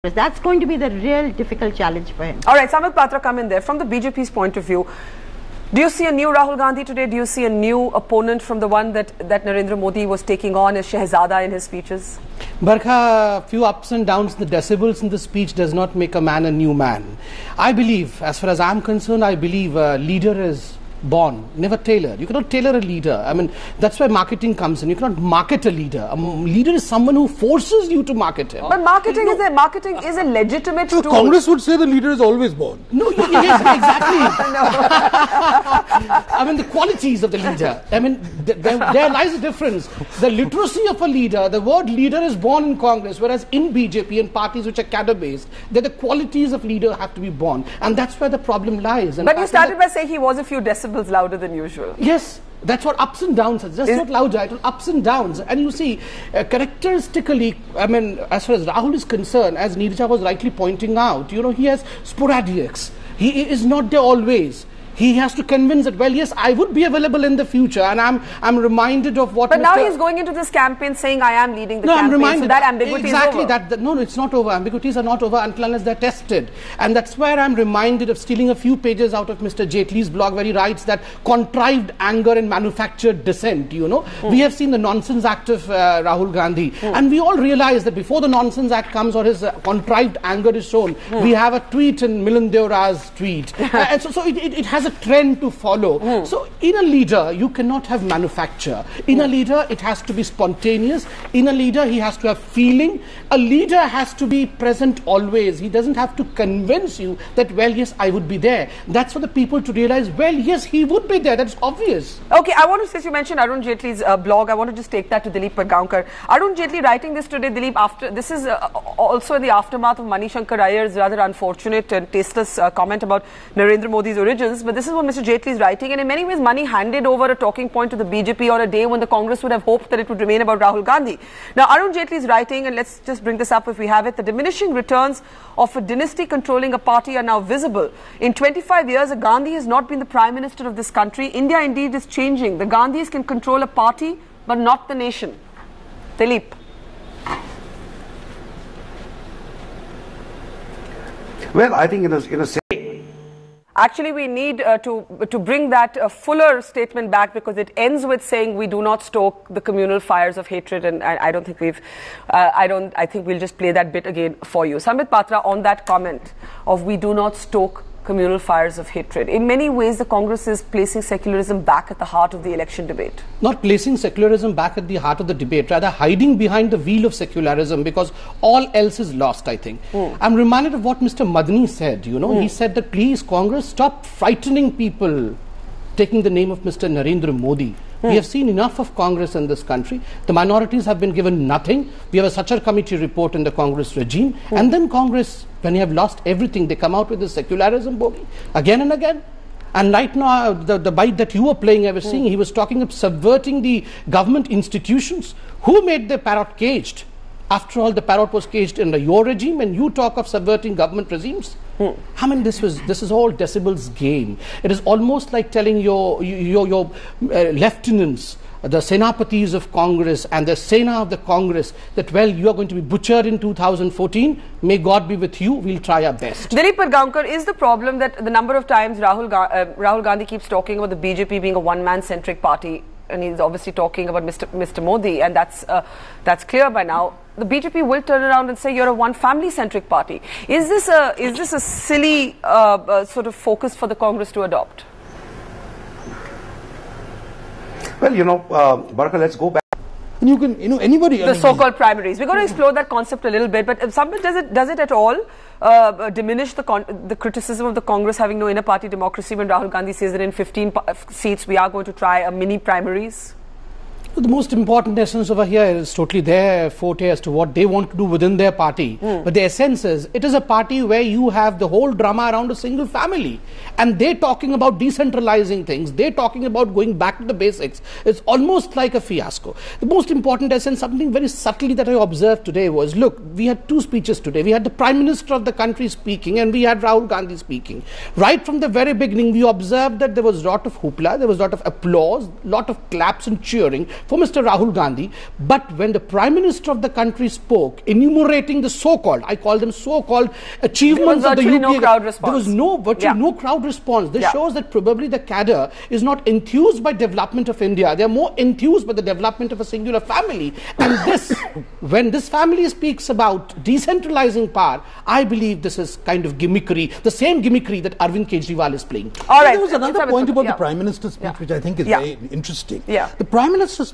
That's going to be the real difficult challenge for him. All right, Sambit, Patra, come in there. From the BJP's point of view, do you see a new Rahul Gandhi today? Do you see a new opponent from the one that Narendra Modi was taking on as Shehzada in his speeches? Barkha, few ups and downs, the decibels in the speech does not make a man a new man. I believe, as far as I'm concerned, I believe a leader is born, never tailored. You cannot tailor a leader. I mean, that's where marketing comes in. You cannot market a leader. A leader is someone who forces you to market him. But marketing is a legitimate tool. Congress would say the leader is always born. No, yes, exactly. I mean, the qualities of the leader. I mean, there lies a difference. The literacy of a leader, the word leader is born in Congress, whereas in BJP and parties which are cadre-based, the qualities of leader have to be born. And that's where the problem lies. And but you started by saying he was a few decibels louder than usual. Yes, that's what ups and downs are. Just not louder, it was ups and downs. And you see, characteristically, I mean, as far as Rahul is concerned, as Neerja was rightly pointing out, you know, he has sporadics. He is not there always. He has to convince that, well, yes, I would be available in the future, and I'm reminded of what. But now he's going into this campaign saying, "I am leading the campaign." I'm reminded, so that ambiguity exactly is over. No, it's not over. Ambiguities are not over until unless they're tested, and that's where I'm reminded of stealing a few pages out of Mr. Jaitley's blog, where he writes that contrived anger and manufactured dissent. You know, we have seen the nonsense act of Rahul Gandhi, and we all realize that before the nonsense act comes or his contrived anger is shown, we have a tweet in Milan Deora's tweet, and so it has a trend to follow. So in a leader you cannot have manufacture. In a leader it has to be spontaneous. In a leader he has to have feeling. A leader has to be present always. He doesn't have to convince you that, well, yes, I would be there. That's for the people to realize, well, yes, he would be there. That's obvious. Okay, I want to, since you mentioned Arun Jaitley's blog, I want to just take that to Dilip Pargaonkar. Arun Jaitley writing this today, Dilip, after this is also in the aftermath of Mani Shankar Iyer's rather unfortunate and tasteless comment about Narendra Modi's origins. But this is what Mr. Jaitley is writing, and in many ways Mani handed over a talking point to the BJP on a day when the Congress would have hoped that it would remain about Rahul Gandhi. Now Arun Jaitley is writing, and let's just bring this up if we have it, the diminishing returns of a dynasty controlling a party are now visible. In 25 years, a Gandhi has not been the Prime Minister of this country. India indeed is changing. The Gandhis can control a party but not the nation. Dilip. Well, I think in a Actually, we need to bring that fuller statement back, because it ends with saying we do not stoke the communal fires of hatred, and I don't think we've. I think we'll just play that bit again for you. Sambit, Patra, on that comment of we do not stoke communal fires of hatred. In many ways, the Congress is placing secularism back at the heart of the election debate. Not placing secularism back at the heart of the debate, rather hiding behind the wheel of secularism, because all else is lost, I think. I'm reminded of what Mr. Madani said, you know. He said that, please, Congress, stop frightening people taking the name of Mr. Narendra Modi. We have seen enough of Congress in this country. The minorities have been given nothing. We have a Sachar committee report in the Congress regime. And then Congress, when you have lost everything, they come out with this secularism bogey again and again. And right now, the bite that you were playing, I was seeing, he was talking of subverting the government institutions. Who made the parrot caged? After all, the parrot was caged under your regime, and you talk of subverting government regimes. I mean, this is all decibels game. It is almost like telling your lieutenants, the Senapatis of Congress and the Sena of the Congress, that, well, you are going to be butchered in 2014. May God be with you. We'll try our best. Dilip Pargaonkar, is the problem that the number of times Rahul Gandhi keeps talking about the BJP being a one-man-centric party, and he's obviously talking about Mr. Modi, and that's clear by now. The BJP will turn around and say you're a one-family-centric party. Is this a silly sort of focus for the Congress to adopt? Well, you know, Barkha, let's go back. And you can, you know, anybody. The so-called primaries. We're going to explore that concept a little bit, but Sambit, does it at all diminish the criticism of the Congress having no inner party democracy when Rahul Gandhi says that in 15 seats we are going to try a mini primaries? The most important essence over here is totally their forte as to what they want to do within their party. But the essence is, it is a party where you have the whole drama around a single family. And they're talking about decentralizing things. They're talking about going back to the basics. It's almost like a fiasco. The most important essence, something very subtly that I observed today was, look, we had two speeches today. We had the Prime Minister of the country speaking, and we had Rahul Gandhi speaking. Right from the very beginning, we observed that there was a lot of hoopla, there was a lot of applause, a lot of claps and cheering for Mr. Rahul Gandhi. But when the Prime Minister of the country spoke, enumerating the so-called, I call them so-called achievements of the UPA, no crowd response. there was no crowd response. This shows that probably the cadre is not enthused by development of India. They are more enthused by the development of a singular family. And this, when this family speaks about decentralizing power, I believe this is kind of gimmickry, the same gimmickry that Arvind Kejriwal is playing. All right. There was another point about the Prime Minister's speech which I think is very interesting. Yeah. The Prime Minister